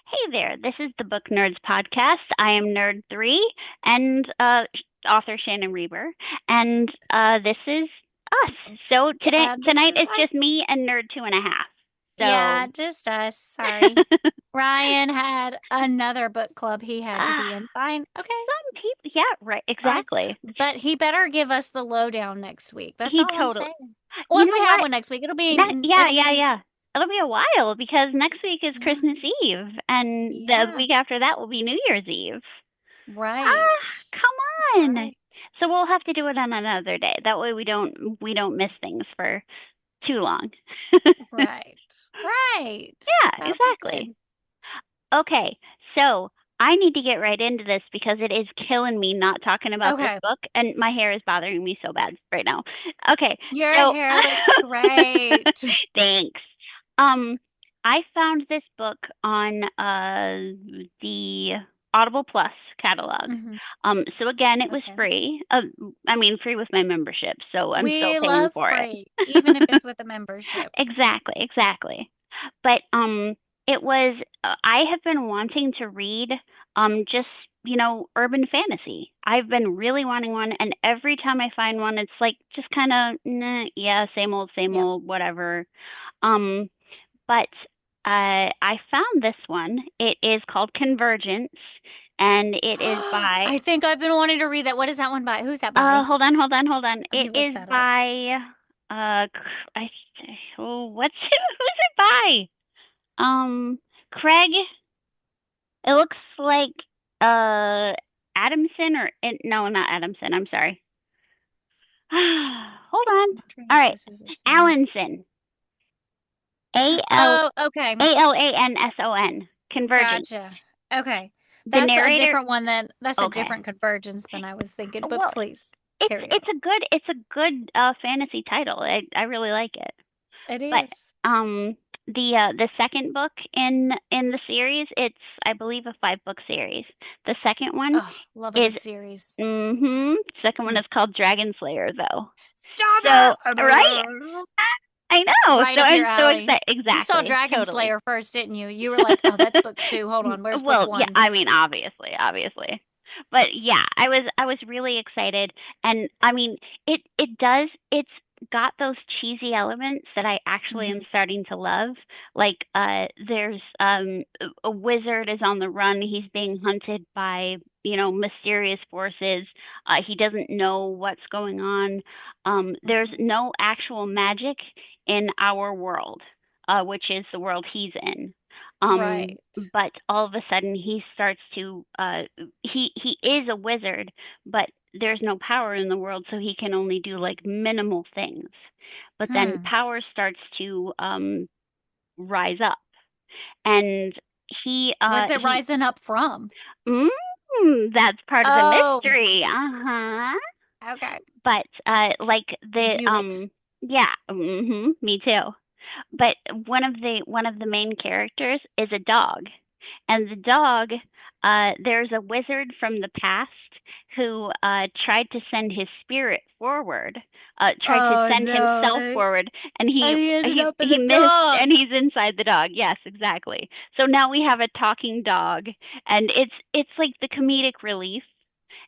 Hey there, this is the Book Nerds podcast. I am Nerd 3 and author Shannon Reber, and this is us. So Yeah, this tonight is it's us. just me and Nerd 2.5. Yeah, So, just us. Sorry. Ryan had another book club he had to ah, be in. Fine. Okay. some people, yeah, right, Fine. exactly. But he better give us the lowdown next week. That's He all I'm totally, saying. Well, you if we know have what? one next week, it'll be Yeah. It'll be a while because next week is yeah. Christmas Eve, and the Yeah. week after that will be New Year's Eve. Right. Ah, come on. Right. So we'll have to do it on another day. That way we don't miss things for too long. Right. Right. Yeah, That'll be exactly. good. Okay, so I need to get right into this because it is killing me not talking about this Okay. book, and my hair is bothering me so bad right now. Okay, Your so hair looks great. thanks. Um, I found this book on the Audible Plus catalog. hmm So again, it was Okay. free. I mean, free with my membership, so I'm still We paying love for it. free, even if it's with a membership. Exactly. But it was I have been wanting to read just urban fantasy. I've been really wanting one, and every time I find one, it's like just kind of nah, yeah, same Yep. old, whatever. Um, but I found this one. It is called Convergence, and it is by I think I've been wanting to read that. What is that one by? Who's that by? hold on. Let me It look is that up. by I oh, what's who's it by? Craig. It looks like Adamson no, not Adamson. I'm sorry. Hold on. I'm wondering All if right, this is the same. Allenson. A L Oh, okay. Alonson. Convergence. Gotcha. Okay. The That's a narrator. different one than that's a Okay. different convergence than I was thinking, but Well, please it's carry it's on. a good fantasy title. I really like it. It But is. the second book in the series, it's I believe a 5 book series. The second one Oh, love a is good series. second one Mm. is called Dragon Slayer though. Stop So right, it! I know. Right So up your I'm so alley. excited. You saw Exactly, Dragon totally. Slayer first, didn't you? You were like, "Oh, that's book two. Hold on, where's book Well, yeah, one?" I mean, obviously. But yeah, I was really excited, and I mean, it's got those cheesy elements that I actually am hmm starting to love. Like there's a wizard is on the run. He's being hunted by, mysterious forces. He doesn't know what's going on. There's hmm no actual magic in our world, which is the world he's in. Right. But all of a sudden he starts to he is a wizard, but there's no power in the world, so he can only do like minimal things. But then Hmm. power starts to rise up, and Where's it he rising up from? mm, that's part of the Oh, mystery. Uh-huh. okay. But like I the knew it. yeah, me too. But one of the main characters is a dog, and the dog, there's a wizard from the past who tried to send his spirit forward, tried to Oh send himself no. forward, and And he he ended he up in he a missed, and dog. he's inside the dog. Yes, exactly. So now we have a talking dog, and it's like the comedic relief,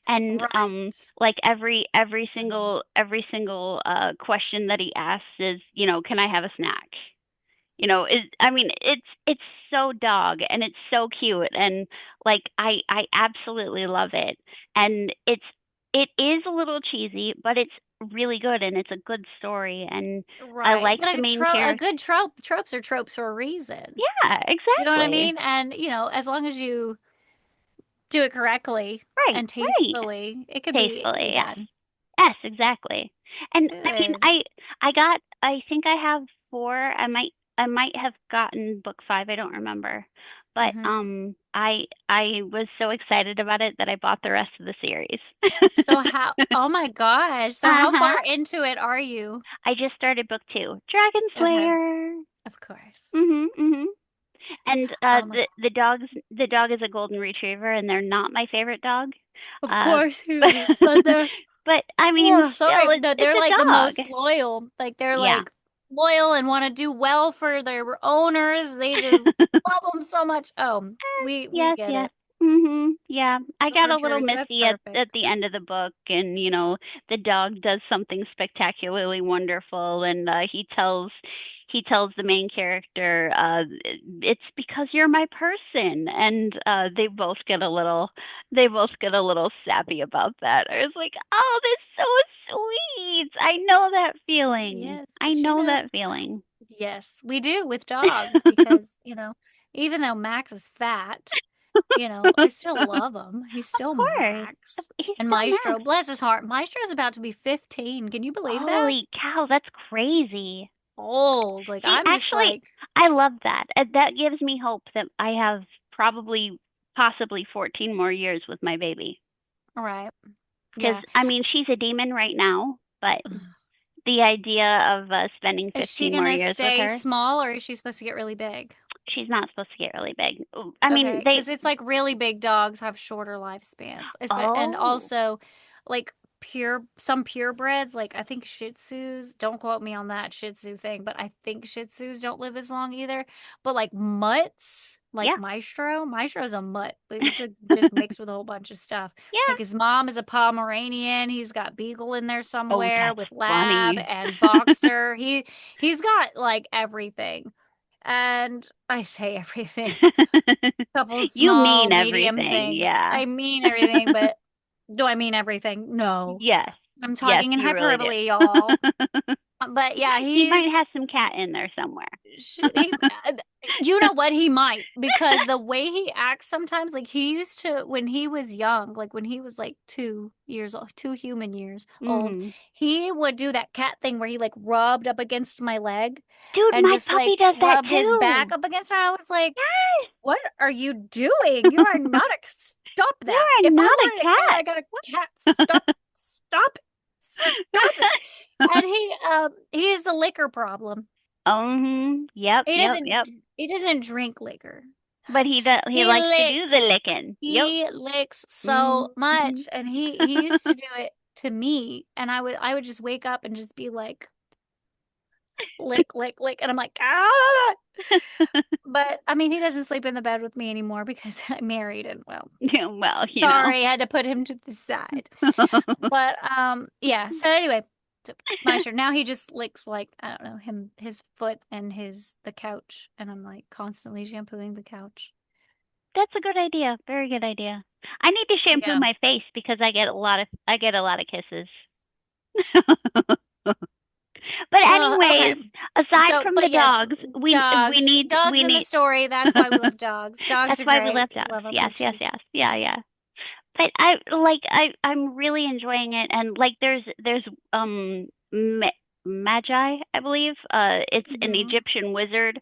and Right. like every single question that he asks is, can I have a snack? I mean, it's so dog, and it's so cute, and like I absolutely love it. And it is a little cheesy, but it's really good, and it's a good story, and I Right. like But the main a character. good tropes are tropes for a reason. Yeah, You know what I exactly. mean? And, as long as you do it correctly Right, and right. tastefully, it could be Tastefully, yes. done. Yes, exactly. And I mean, Good. I think I have 4. I might have gotten book 5, I don't remember. But hmm I was so excited about it that I bought the rest of the series. Oh my gosh. So how Uh-huh. far into it are you? I just started book 2, Dragon Okay. Slayer. Of course. Mhm. And Oh my, the dog is a golden retriever, and they're not my favorite dog. of Uh course he but is. But they're, but I mean, oh, still sorry. it's They're a like the dog. most loyal. Like they're Yeah. like loyal and want to do well for their owners. They just love them so much. Oh, we Yes, get yes. it. Yeah. I got a little Archers, that's misty at perfect. the end of the book, and the dog does something spectacularly wonderful, and he tells the main character, it's because you're my person, and they both get a little sappy about that. I was like, oh, that's so sweet. I know that feeling. Yes, I but know that feeling. yes, we do with dogs because, even though Max is fat, I still love him. He's Of still course. Max. He's And still Maestro, Max. bless his heart, Maestro's about to be 15. Can you believe that? Holy cow, that's crazy. Old. Like, See, I'm just actually, like, I love that. That gives me hope that I have probably, possibly 14 more years with my baby. all right. Because, Yeah. I mean, she's a demon right now, but the idea of spending Is she 15 more gonna years with stay her, small or is she supposed to get really big? she's not supposed to get really big. I mean, Okay, because it's like really big dogs have shorter lifespans. And oh, also, like some purebreds, like I think Shih Tzus, don't quote me on that Shih Tzu thing, but I think Shih Tzus don't live as long either. But like mutts, like yeah. Maestro's a mutt. He's just mixed with a whole bunch of stuff. Yeah. Like his mom is a Pomeranian. He's got Beagle in there Oh, somewhere that's with Lab funny. and Boxer. He's got like everything. And I say everything. Couple You small, mean medium everything, things. yeah. I mean everything, but do I mean everything? No. Yes. I'm Yes, talking in you really hyperbole, y'all. do. But yeah, He might have some cat in there somewhere. he, uh, you know what? He might because the way he acts sometimes, like he used to when he was young, like when he was like 2 years old, 2 human years old, Hmm. he would do that cat thing where he like rubbed up against my leg Dude, and my just puppy like does that rubbed his back too. up against it. I was like, Yes, what are you doing? You are not a stop you that. are If I not a wanted a cat, I cat. got a cat. Stop it. Stop it. And he has a liquor problem. Yep, He yep, doesn't yep. he doesn't drink liquor. But he He likes to do the licks. licking. Yep. He licks so Hmm. much. And he used to do it to me. And I would just wake up and just be like, lick, lick, lick. And I'm like, ah. But I mean, he doesn't sleep in the bed with me anymore because I'm married and well, Yeah, well, sorry, I had to put him to the side. But yeah. So anyway, so Meister now he just licks like I don't know his foot and the couch, and I'm like constantly shampooing the couch. That's a good idea. Very good idea. I need to shampoo Yeah. my face because I get a lot of kisses. But Okay. anyways, aside So, from the but yes, dogs, we dogs, need dogs we in the need story. That's why we love dogs. Dogs that's are why we great. love dogs. Love our Yes, yes, poochies. yes. Yeah, yeah. But I'm really enjoying it, and like there's Magi, I believe. It's an Hmm. Egyptian wizard.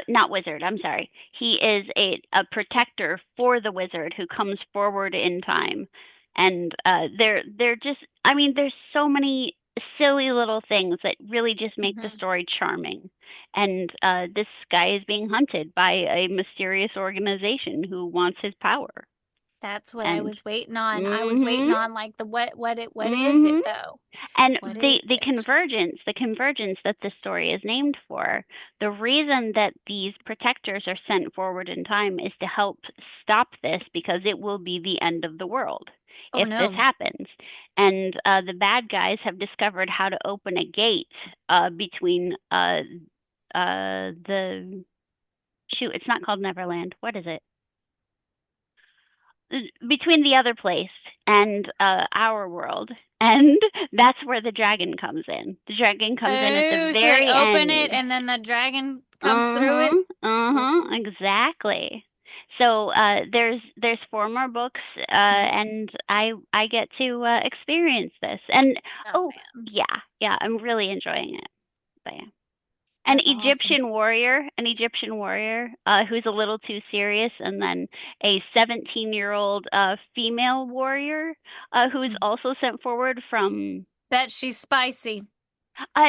Not wizard. I'm sorry. He is a protector for the wizard who comes forward in time, and they're just. I mean, there's so many silly little things that really just make the Hmm. story charming. And this guy is being hunted by a mysterious organization who wants his power. That's what I And was waiting on. I was waiting mhm, on like the what is mhm. it though? And What the is the it? convergence that this story is named for, the reason that these protectors are sent forward in time is to help stop this because it will be the end of the world Oh if this no. happens. And the bad guys have discovered how to open a gate between the shoot. It's not called Neverland. What is it? Between the other place and our world. And that's where the dragon comes in. The dragon comes in at the Oh, so they very open it end. and then the dragon comes through it. Uh-huh. Uh-huh. Exactly. So there's four more books and I get to experience this. And Oh oh, man, yeah. Yeah, I'm really enjoying it. But yeah. that's awesome. An Egyptian warrior who's a little too serious, and then a 17-year-old female warrior who's Mm. also sent forward from. Bet she's spicy.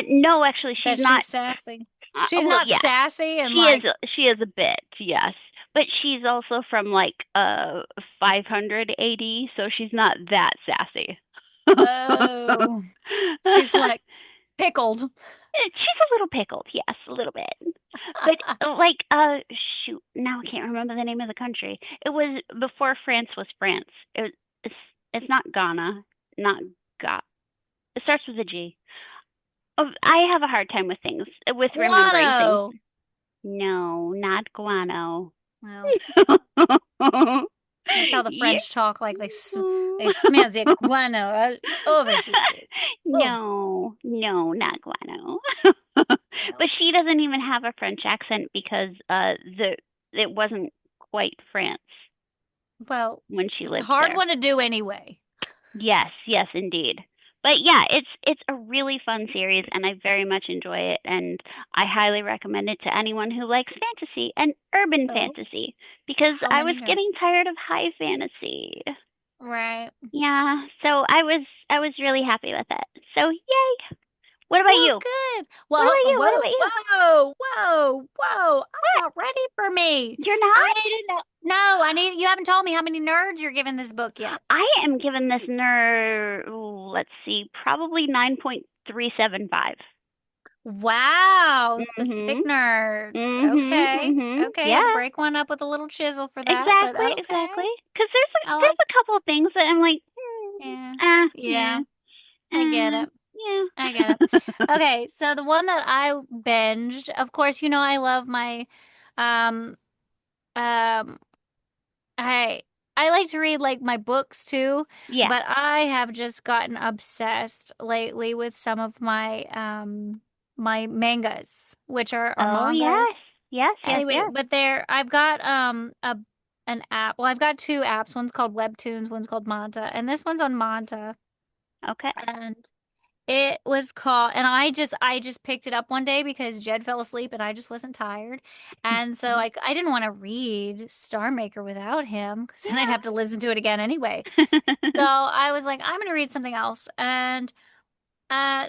No, actually, she's Bet not. she's sassy. She's Well, not yeah, sassy and she is. like, She is a bit, yes, but she's also from like 500 AD, so she's not that sassy. oh, she's like pickled. She's a little pickled, yes, a little bit. But like, shoot, now I can't remember the name of the country. It was before France was France. It's it's not Ghana, not Ga. It starts with a G. Oh, I have a hard time with things, with remembering things. Guano. No, not guano. Well, that's how the Yeah. French talk. Like they smell the guano all over the place. Oh, No, no, not guano. well, But she doesn't even have a French accent because the it wasn't quite France well, when she it's a lived hard there. one to do anyway. Yes, yes, indeed. But yeah, it's a really fun series, and I very much enjoy it, and I highly recommend it to anyone who likes fantasy and urban Oh, fantasy because how I was many nerds? getting tired of high fantasy. Right. Yeah, so I was really happy with it. So yay! What about Well, you? good. What Well, about you? What whoa, about you? whoa. I'm What? not ready for me. You're I not? need to know. No, you haven't told me how many nerds you're giving this book yet. I am giving this nerd, let's see, probably 9.375. Wow, Mhm. specific nerds. Mhm. Okay. Mhm. Okay, had to Yeah. break one up with a little chisel for that, but Exactly. okay. Exactly. Because there's a, I there's like, a couple of things that I'm like, yeah. yeah, Yeah, I get it. I get it. yeah. Okay, so the one that I binged, of course, I love my um um I I like to read like my books too, Yeah. but I have just gotten obsessed lately with some of my mangas, which are Oh yes. mangas. Yes. Yes. Anyway, Yes. but I've got a an app. Well, I've got two apps. One's called Webtoons, one's called Manta, and this one's on Manta. Okay. And it was called, and I just picked it up one day because Jed fell asleep and I just wasn't tired. And so I didn't want to read Star Maker without him because then I'd have to listen to it again anyway. So I was like, I'm gonna read something else. And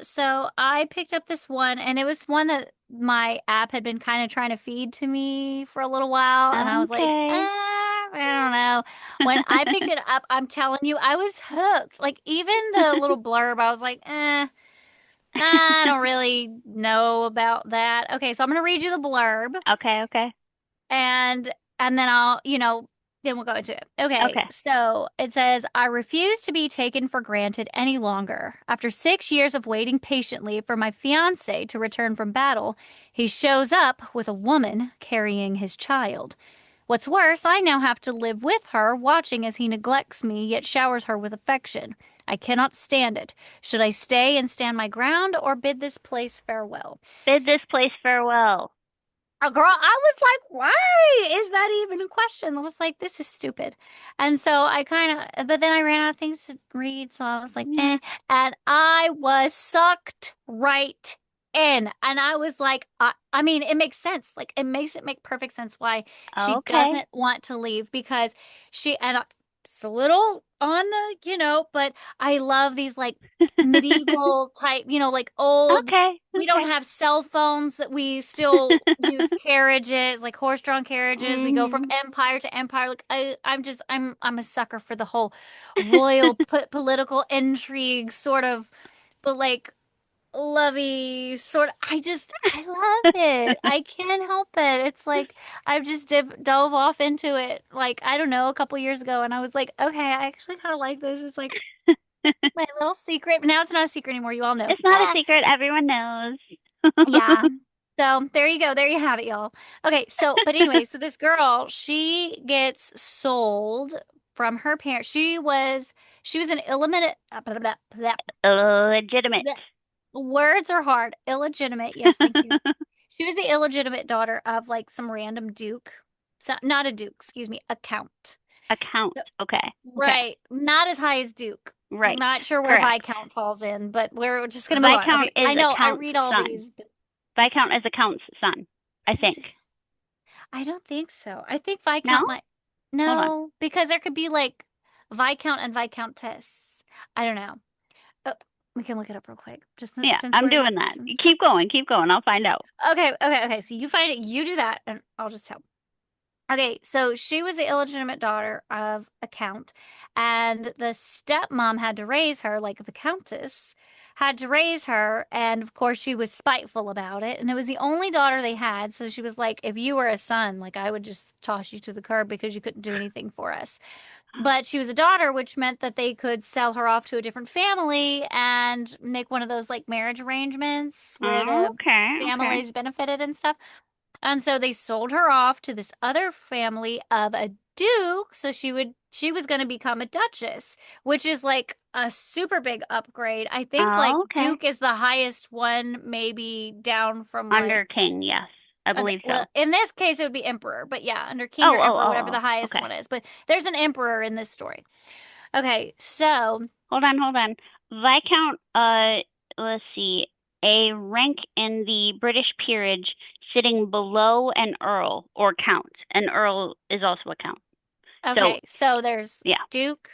so I picked up this one, and it was one that my app had been kind of trying to feed to me for a little while, and I was like, Okay. I don't know. When I picked it up, I'm telling you, I was hooked. Like even the little blurb, I was like, I don't really know about that. Okay, so I'm gonna read you the blurb, Okay. Okay. and then then we'll go into it. Okay, Okay. so it says, I refuse to be taken for granted any longer. After 6 years of waiting patiently for my fiance to return from battle, he shows up with a woman carrying his child. What's worse, I now have to live with her, watching as he neglects me, yet showers her with affection. I cannot stand it. Should I stay and stand my ground or bid this place farewell? Bid this place farewell. Girl, I was like, why is that even a question? I was like, this is stupid. And so I but then I ran out of things to read. So I was like, Yeah. eh. And I was sucked right in. And I was like, I mean, it makes sense. Like, it make perfect sense why she Okay. doesn't want to leave because it's a little on but I love these like medieval type, like old Okay. we don't Okay. have cell phones that we still use carriages, like horse-drawn carriages. We go from Mhm. empire to empire. Like I'm a sucker for the whole royal political intrigue sort of, but like lovey sort of. I love it. I can't help it. It's like I've just dove off into it. Like I don't know, a couple years ago, and I was like, okay, I actually kind of like this. It's like my little secret, but now it's not a secret anymore. You all know. It's not a secret. Everyone knows. Yeah. So there you go. There you have it, y'all. Okay. So, but anyway, so this girl, she gets sold from her parents. She was an illegitimate, Legitimate. words are hard. Illegitimate. Yes. Thank you. She was the illegitimate daughter of like some random duke. So, not a duke, excuse me, a count. Account. So- Okay. Okay. Right. Not as high as duke. Right. Not sure where Correct. Viscount falls in, but we're just gonna move on. Viscount Okay. I is a know I count's read all son. these, but Viscount is a count's son, I is think. I don't think so. I think No? Viscount might. Hold on. No, because there could be like Viscount and Viscountess. I don't know. Oh, we can look it up real quick. Just Yeah, I'm doing that. Keep going. Keep going. I'll find out. okay. So you find it, you do that, and I'll just tell. Okay, so she was the illegitimate daughter of a count, and the stepmom had to raise her like the countess. had to raise her. And of course, she was spiteful about it. And it was the only daughter they had. So she was like, if you were a son, like I would just toss you to the curb because you couldn't do anything for us. But she was a daughter, which meant that they could sell her off to a different family and make one of those like marriage arrangements where Oh, the okay, okay. families benefited and stuff. And so they sold her off to this other family of a duke. So she was going to become a duchess, which is like a super big upgrade. I think like Oh, okay. duke is the highest one, maybe down from Under like, king, yes. I believe well, so. in this case, it would be emperor, but yeah, under king Oh, or oh, emperor, whatever oh, the oh. highest Okay. one is. But there's an emperor in this story. Okay, so Hold on, hold on. Viscount, let's see, a rank in the British peerage sitting below an earl or count. An earl is also a count. So, okay, so there's yeah, duke,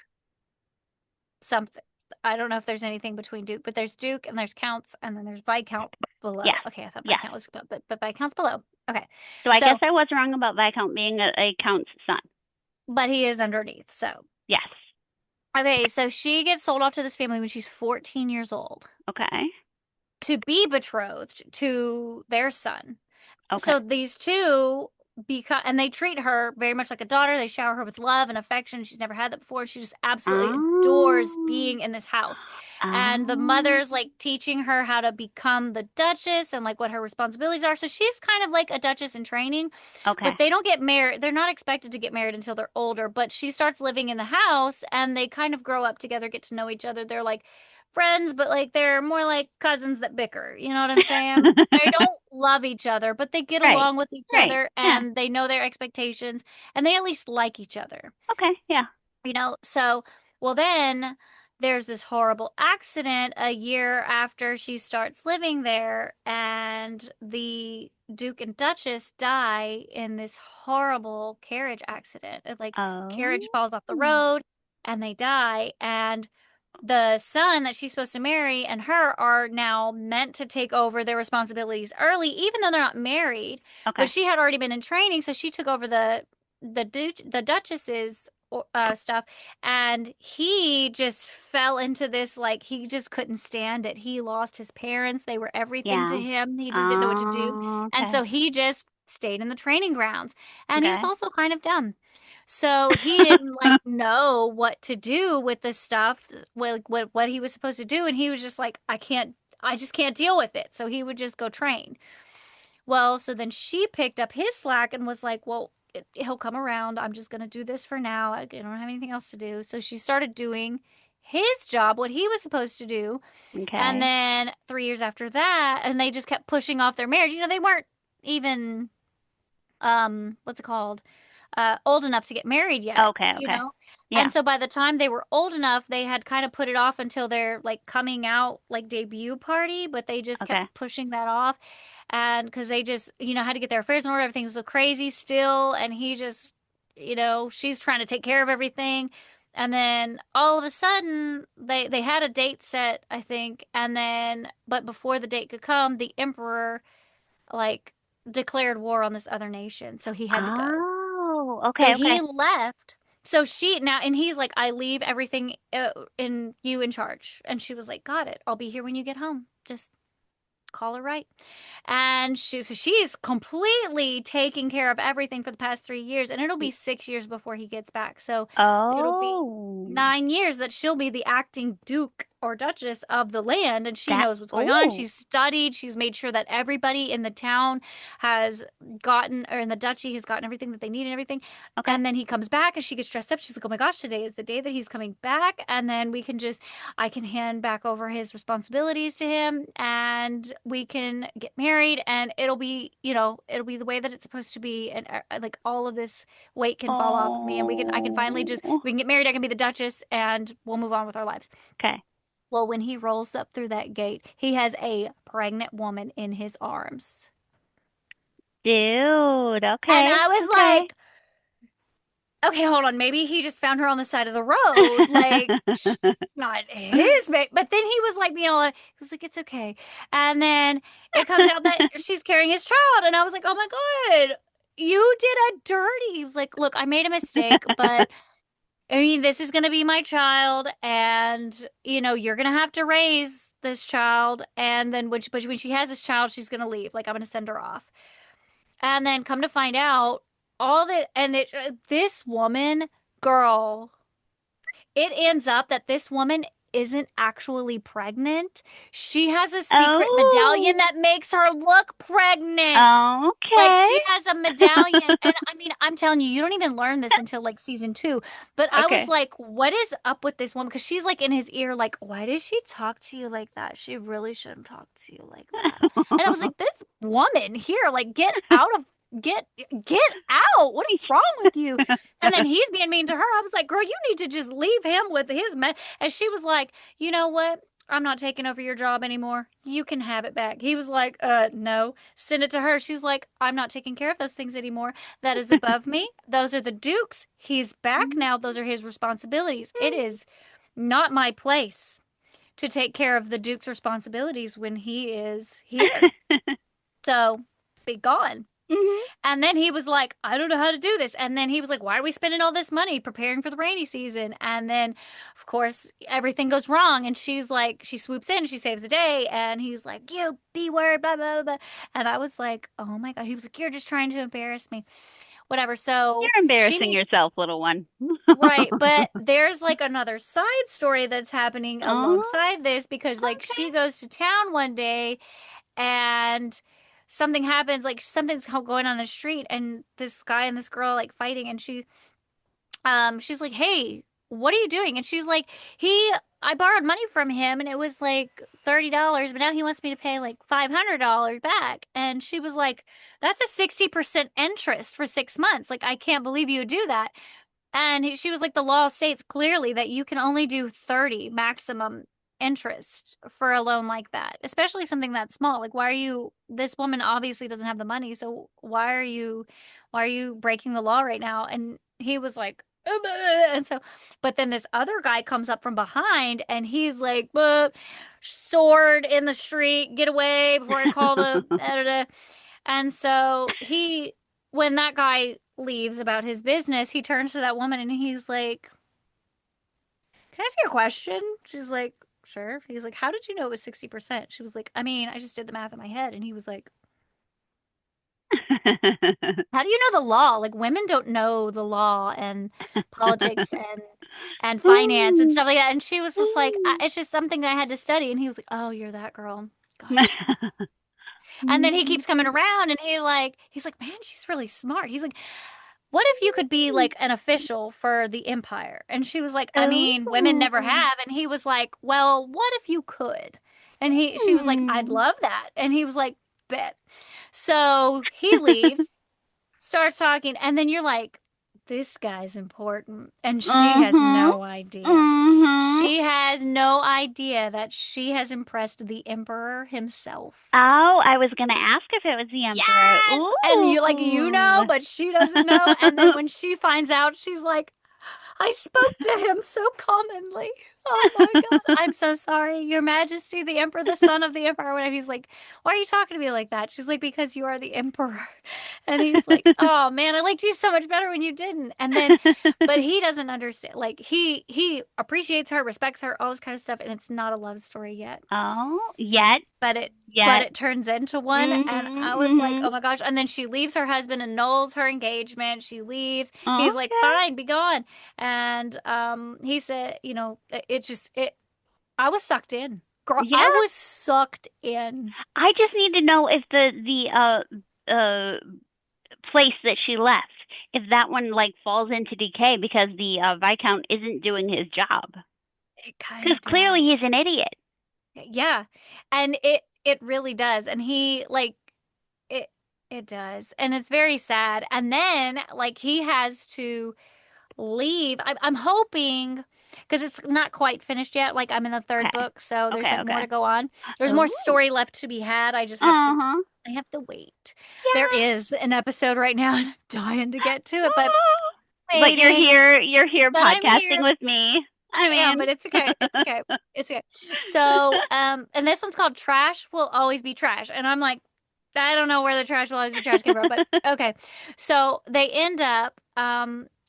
something. I don't know if there's anything between Duke, but there's Duke and there's Counts and then there's Viscount below. yes, Okay, I thought yes. Viscount was, but Viscount's below. Okay, So I guess so, I was wrong about Viscount being a count's son. but he is underneath. So, Yes. okay, so she gets sold off to this family when she's 14 years old Okay. to be betrothed to their son. Okay. So these two and they treat her very much like a daughter. They shower her with love and affection. She's never had that before. She just absolutely adores Um, being in this house. And the um, mother's like teaching her how to become the duchess and like what her responsibilities are. So she's kind of like a duchess in training, okay. but they don't get married. They're not expected to get married until they're older, but she starts living in the house and they kind of grow up together, get to know each other. They're like friends, but like they're more like cousins that bicker. You know what I'm saying? They don't love each other, but they get Right. along with each Right. other Yeah. and they know their expectations and they at least like each other. Okay. Yeah. So, well, then there's this horrible accident a year after she starts living there, and the Duke and Duchess die in this horrible carriage accident. Like, carriage Oh. falls off the road and they die. And the son that she's supposed to marry and her are now meant to take over their responsibilities early, even though they're not married. But Okay. she had already been in training, so she took over the Duchess's stuff, and he just fell into this like he just couldn't stand it. He lost his parents; they were everything to Yeah. him. He just didn't know what to do, Oh, and okay. so he just stayed in the training grounds. And he was Okay. also kind of dumb. So he didn't like know what to do with this stuff, what he was supposed to do, and he was just like, I just can't deal with it. So he would just go train. Well, so then she picked up his slack and was like, well, he'll come around. I'm just gonna do this for now. I don't have anything else to do. So she started doing his job, what he was supposed to do. And Okay. then 3 years after that, and they just kept pushing off their marriage. They weren't even what's it called? Old enough to get married yet, Okay. you Okay. know? Yeah. And so by the time they were old enough, they had kind of put it off until their like coming out like debut party, but they just kept Okay. pushing that off. And because they just, had to get their affairs in order, everything was so crazy still. And he just, she's trying to take care of everything. And then all of a sudden, they had a date set, I think. And then, but before the date could come, the emperor like declared war on this other nation, so he had to go. Oh, So okay. he Okay. left. So she now, and he's like, I leave everything in you in charge. And she was like, got it. I'll be here when you get home. Just call her right. And she's completely taking care of everything for the past 3 years, and it'll be 6 years before he gets back. So it'll be Oh, 9 years that she'll be the acting duke or duchess of the land, and she that. knows what's going on. Oh, She's studied, she's made sure that everybody in the town has gotten, or in the duchy has gotten everything that they need and everything. okay. And then he comes back and she gets dressed up. She's like, oh my gosh, today is the day that he's coming back. And then I can hand back over his responsibilities to him and we can get married and it'll be the way that it's supposed to be. And like all of this weight can fall off of me and I can finally Oh, we can get married. I can be the Duchess and we'll move on with our lives. okay. Well, when he rolls up through that gate, he has a pregnant woman in his arms. Dude, And okay. I was Okay. like, okay, hold on. Maybe he just found her on the side of the road. Like, not his mate. But then he was like, he was like, it's okay. And then it comes out that she's carrying his child. And I was like, oh my God, you did a dirty. He was like, look, I made a mistake, but I mean, this is going to be my child, and you're going to have to raise this child. And then, but when she has this child, she's going to leave. Like, I'm going to send her off. And then come to find out, this woman, girl, it ends up that this woman isn't actually pregnant. She has a secret medallion Oh, that makes her look pregnant. Like okay. she has a medallion. And I mean, I'm telling you, you don't even learn this until like season 2. But I was Okay. like, what is up with this woman? Because she's like in his ear, like, why does she talk to you like that? She really shouldn't talk to you like that. And I was like, this woman here, like, get out. What is wrong with you? And then he's being mean to her. I was like, girl, you need to just leave him with his mess. And she was like, you know what? I'm not taking over your job anymore. You can have it back. He was like, no, send it to her. She's like, I'm not taking care of those things anymore. That is above me. Those are the Duke's. He's back now. Those are his responsibilities. It is not my place to take care of the Duke's responsibilities when he is here. So be gone. Mhm. And then he was like, I don't know how to do this. And then he was like, why are we spending all this money preparing for the rainy season? And then, of course, everything goes wrong. And she's like, she swoops in, she saves the day. And he's like, you B word, blah, blah, blah. And I was like, oh my God. He was like, you're just trying to embarrass me. Whatever. So You're she embarrassing needs, yourself, little one. right. But there's like another side story that's happening Oh, alongside this because like she okay. goes to town one day and something happens, like something's going on the street, and this guy and this girl like fighting, and she's like, hey, what are you doing? And she's like, I borrowed money from him and it was like $30, but now he wants me to pay like $500 back. And she was like, that's a 60% interest for 6 months. Like, I can't believe you would do that. And she was like, the law states clearly that you can only do 30 maximum interest for a loan like that, especially something that small. Like, this woman obviously doesn't have the money. So why are you breaking the law right now? And he was like, and so, but then this other guy comes up from behind and he's like, sword in the street, get away before I call the editor. And so when that guy leaves about his business, he turns to that woman and he's like, can I ask you a question? She's like, sure. He's like, how did you know it was 60%? She was like, I mean, I just did the math in my head. And he was like, how do you know the law? Like women don't know the law and politics and finance and Mm, stuff like that. And she was just like, mm. it's just something that I had to study. And he was like, oh, you're that girl. Gotcha. And then he keeps coming around and he's like, man, she's really smart. He's like, what if you could be like an official for the empire? And she was like, I mean, women never Oh. have. And he was like, well, what if you could? And she was like, I'd Hmm. love that. And he was like, bet. So he leaves, starts talking, and then you're like, this guy's important. And she has Uh-huh. no idea. Uh-huh. She has no idea that she has impressed the emperor himself. Oh, I was gonna ask if it was the emperor. Yes! And you know, Ooh. but she doesn't know. And then when she finds out, she's like, I spoke to him so commonly. Oh my God. I'm so sorry, Your Majesty, the Emperor, the son of the Emperor, whatever. He's like, why are you talking to me like that? She's like, because you are the Emperor. And he's like, oh man, I liked you so much better when you didn't. And then, but he doesn't understand. Like he appreciates her, respects her, all this kind of stuff, and it's not a love story yet. Oh, yet, But it turns into one, and mm-hmm, I was like, mm-hmm. oh my gosh. And then she leaves her husband, annuls her engagement. She leaves. He's like, Okay. fine, be gone. And he said, I was sucked in. Girl, I Yeah. was sucked in. I just need to know if the place that she left, if that one like falls into decay because the Viscount isn't doing his job. It kind Because of clearly does. he's an idiot. Yeah. And it really does. And he like it it does. And it's very sad. And then like he has to leave. I'm hoping because it's not quite finished yet. Like I'm in the third Okay. book, so there's Okay. like more Okay. to go on. There's more Oh. story left to be had. Uh-huh. I have to wait. There Yeah. is an episode right now and I'm dying to get to it, but But you're waiting. here, you're here But I'm podcasting here. with me. I I am, mean, but it's okay. It's okay. It's okay. So, and this one's called Trash Will Always Be Trash. And I'm like, I don't know where the trash will always be trash came from, but okay. So they end up,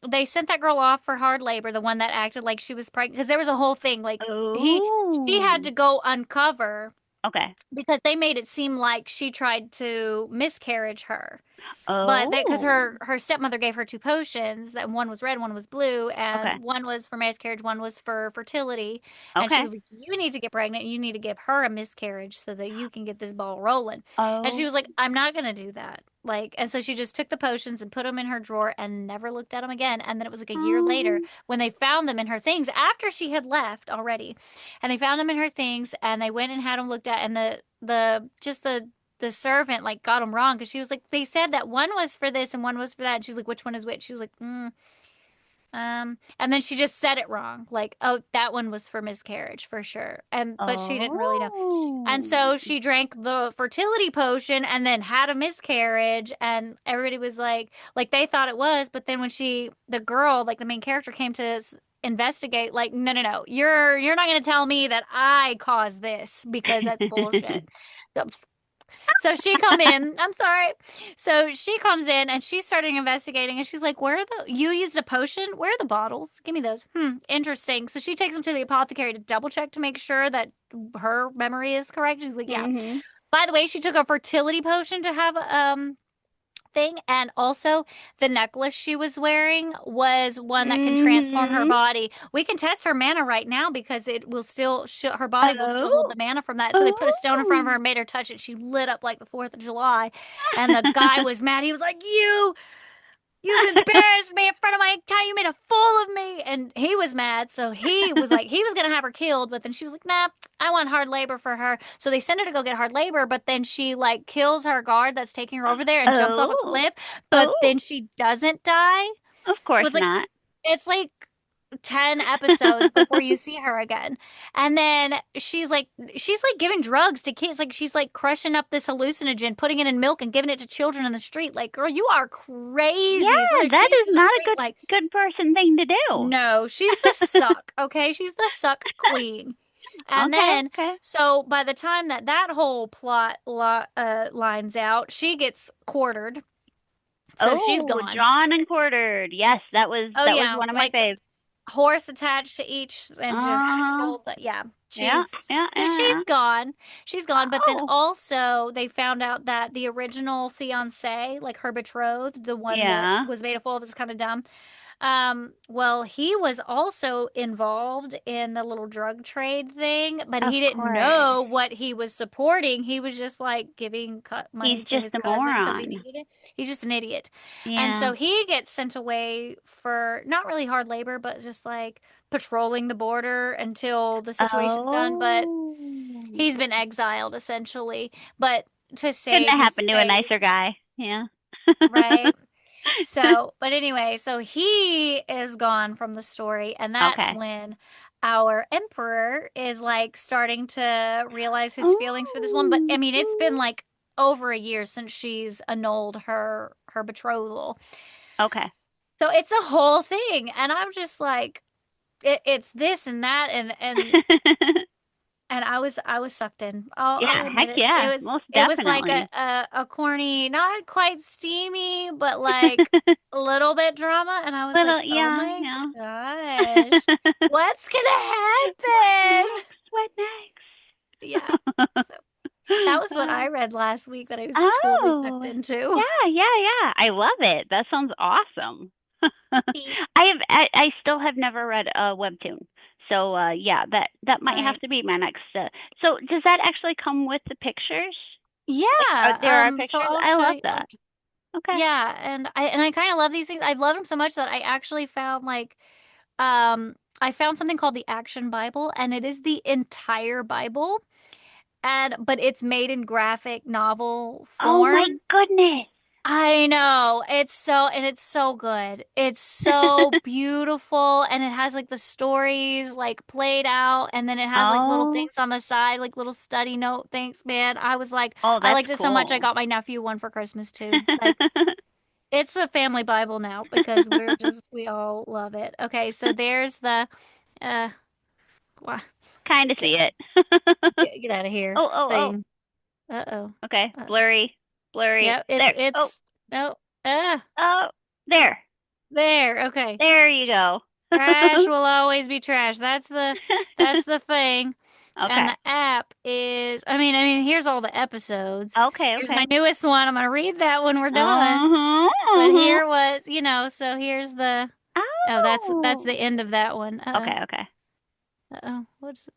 they sent that girl off for hard labor, the one that acted like she was pregnant, because there was a whole thing like she had Oh. to go uncover Okay. because they made it seem like she tried to miscarriage her. But because Oh. her stepmother gave her two potions, that one was red, one was blue, and Okay. one was for miscarriage, one was for fertility. And she Okay. was like, "You need to get pregnant. You need to give her a miscarriage so that you can get this ball rolling." And she Oh. was like, "I'm not gonna do that." Like, and so she just took the potions and put them in her drawer and never looked at them again. And then it was like a year later Um, when they found them in her things after she had left already, and they found them in her things and they went and had them looked at, and the servant like got them wrong because she was like, they said that one was for this and one was for that. And she's like, which one is which? She was like, and then she just said it wrong. Like, oh, that one was for miscarriage for sure. But she didn't really know. And oh. so she drank the fertility potion and then had a miscarriage. And everybody was like they thought it was. But then when the girl, like the main character, came to investigate, like, no, no, no, you're not going to tell me that I caused this because that's bullshit. So she come in. I'm sorry. So she comes in and she's starting investigating and she's like, "Where are you used a potion? Where are the bottles? Give me those." Interesting. So she takes them to the apothecary to double check to make sure that her memory is correct. She's like, "Yeah." Mhm. By the way, she took a fertility potion to have thing, and also the necklace she was wearing was one that can transform her Mhm. body. We can test her mana right now because it will still her body will still hold Oh. the mana from that. So they put a stone in front of Oh. her and made her touch it. She lit up like the 4th of July. And the guy was mad. He was like, You've embarrassed me in front of my entire, you made a fool of me. And he was mad. So he was like, he was going to have her killed. But then she was like, nah, I want hard labor for her. So they send her to go get hard labor. But then she like kills her guard that's taking her over there and jumps off a Oh. cliff. But Oh. then she doesn't die. Of So course not. it's like 10 episodes before you see her again. And then she's like giving drugs to kids. Like she's like crushing up this hallucinogen, putting it in milk and giving it to children in the street. Like, girl, you are crazy. So Yeah, there's that kids is in the not a street good like, good person thing to do. no, she's the suck, okay? She's the suck queen. And Okay. then, Okay. so by the time that whole lines out, she gets quartered. So she's Oh, gone. drawn and quartered. Yes, Oh that was yeah, one of my like faves. horse attached to each and just Uh-huh. hold yeah, Yeah. Yeah. Yeah. she's Yeah. gone. She's gone. But then Oh. also they found out that the original fiance, like her betrothed, the one that Yeah. was made a fool of, is kind of dumb. Well, he was also involved in the little drug trade thing, but Of he didn't course. know what he was supporting. He was just like giving He's money to just his a cousin because he moron. needed it. He's just an idiot. And Yeah. so he gets sent away for not really hard labor, but just like patrolling the border until the situation's done. But Oh. he's been exiled essentially, but to Couldn't save have his happened to a nicer face, guy. Yeah. right? So, but anyway, so he is gone from the story, and that's Okay. when our emperor is like starting to realize his feelings for this one. But I mean, it's been Oh. like over a year since she's annulled her betrothal. Okay. So it's a whole thing, and I'm just like, it's this and that, and I was sucked in. I'll Yeah, heck admit it. It yeah, was most it was like definitely. a corny, not quite steamy, but like a little bit drama. And I was Little, like, oh yeah, my yeah. gosh, what's gonna What happen? next? What next? Yeah. So that was what I read last week that I was totally sucked Oh, into. yeah, yeah, yeah. I love it. That sounds awesome. I still have never read a webtoon. So yeah, that might have Right. to be my next so does that actually come with the pictures? Like Yeah. there are So pictures? I'll I show love you. that. Okay. Yeah, and I kind of love these things. I've loved them so much that I actually found I found something called the Action Bible, and it is the entire Bible, and but it's made in graphic novel Oh my form. goodness. I know. It's so good. It's so beautiful, and it has like the stories like played out, and then it has like little Oh, things on the side, like little study note things. Man, I was like, oh, I that's liked it so much I cool. got my nephew one for Christmas too. Like, it's a family Bible now because we all love it. Okay, so there's the uh wha- Kind of get, see it. get out of here Oh, oh, oh. thing. Uh-oh. Okay. Uh, Blurry. Blurry. yeah, it's There. Oh, it's no oh, there. There. Okay. There you go. Trash will always be trash. That's the thing. And Okay. the app is, here's all the episodes. Okay, Here's my okay. newest one. I'm gonna read that when we're done. Uh-huh. But Uh-huh. here was, so here's the oh, that's Oh. the end of that one. Okay, okay. Uh-oh. What's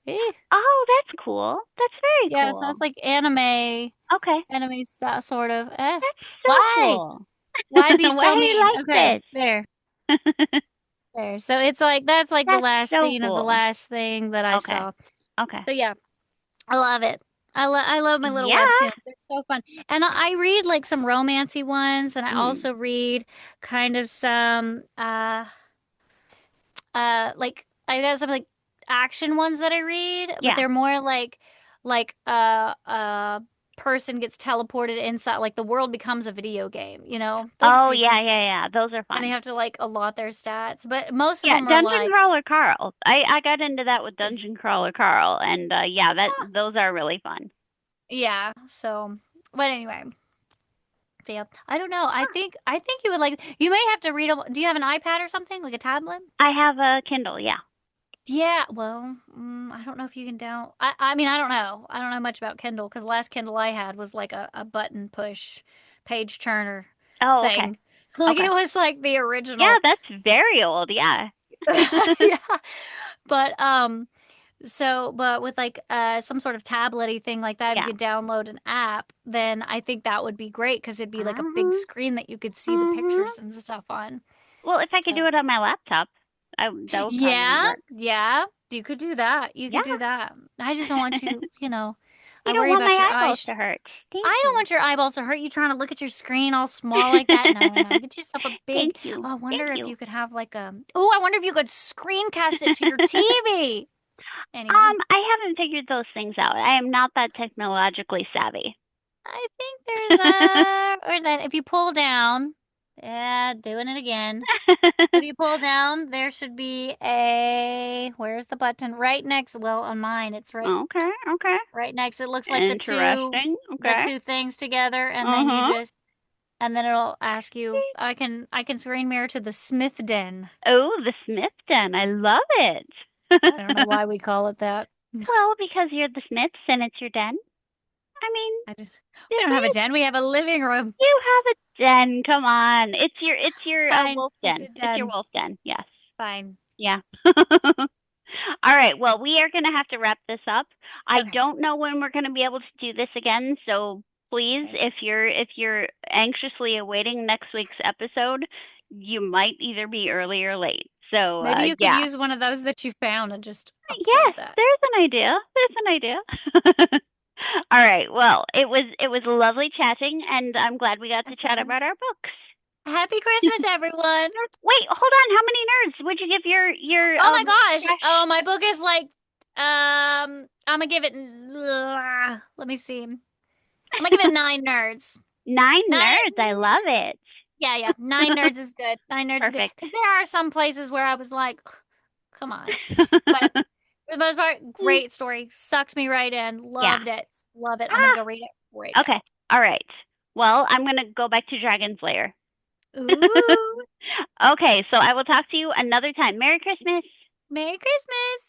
eh? Oh, that's cool. That's very Yeah, so cool. it's like Okay. anime style sort of. That's so Why? cool. Why be Why so do you mean? like Okay, this? there. There. So it's like that's like the That's last so scene of the cool. last thing that I Okay. saw. Okay. So yeah, I love it. I love my little Yeah. webtoons. They're so fun. And I read like some romancy ones, and I Mm. also read kind of some like I got some like action ones that I read, but Yeah. they're more like person gets teleported inside, like the world becomes a video game, Those are Oh, pretty yeah, fun. yeah, yeah. Those are And they fun. have to like allot their stats, but most of Yeah, them are Dungeon like, Crawler Carl. I got into that with Dungeon Crawler Carl, and yeah, that those are really fun. yeah. So, but anyway, yeah. I don't know. I think you would like. You may have to read them. Do you have an iPad or something like a tablet? I have a Kindle, yeah. Yeah. Well, I don't know if you can down. I mean, I don't know. I don't know much about Kindle because the last Kindle I had was like a button push page turner Oh, okay. thing. Like Okay. it was like the Yeah, original. that's very old, yeah. Yeah. But but with like some sort of tablet-y thing like that, if Yeah. you could download an app, then I think that would be great because it'd be like a big Uh-huh. screen that you could see the Uh-huh. pictures and stuff on. Well, if I could So do it on my laptop, that would probably yeah, work. yeah, you could do that. You Yeah. could do that. I just don't want You I don't worry want about your my eyeballs eyes. to hurt. Thank I don't you. want your eyeballs to hurt you trying to look at your screen all small like that. No, no, no. Get yourself a big. Thank you. Oh, I wonder Thank if you. you could have like a. Oh, I wonder if you could screencast it to your TV. Anyway. I haven't figured those things out. I am not that technologically savvy. I think there's or then if you pull down, yeah, doing it again. If you pull down, there should be where's the button? Right next, well, on mine, it's Okay, okay. right next. It looks like Interesting. the Okay. two things together, and then Uh-huh. and then it'll ask you, I can screen mirror to the Smith Den. Oh, the Smith Den. I love it. I don't know why we call it that. Well, because you're the Smiths and it's your den. I mean, We don't have a it's, den, we have a living room. you have a den. Come on. It's your Fine, wolf it's den. a It's your den. wolf den. Yes. Fine. Yeah. All right. Well, we are going to have to wrap this up. I Okay. don't know when we're going to be able to do this again, so please, Okay. if you're anxiously awaiting next week's episode, you might either be early or late. So, Maybe you could yeah. use one of those that you found and just upload Yes, that. there's an idea. There's an idea. All right. Well, it was lovely chatting, and I'm glad we got to That's chat about fabulous. our books. Happy Christmas, everyone. Wait, hold on. How many nerds would you give your Oh my gosh. trash? Oh, my book is like, I'm gonna give it, let me see. I'm gonna give it 9 nerds. 9 Nine, nerds. I love it. yeah, yeah. 9 nerds is good. 9 nerds is good. Perfect. Because there are some places where I was like, come on. But for the most part, great story. Sucked me right in. Yeah. Loved it. Love it. I'm gonna Ah, go read it right okay. All right. Well, I'm going to go back to Dragon Slayer. now. Ooh. Okay, so I will talk to you another time. Merry Christmas. Merry Christmas.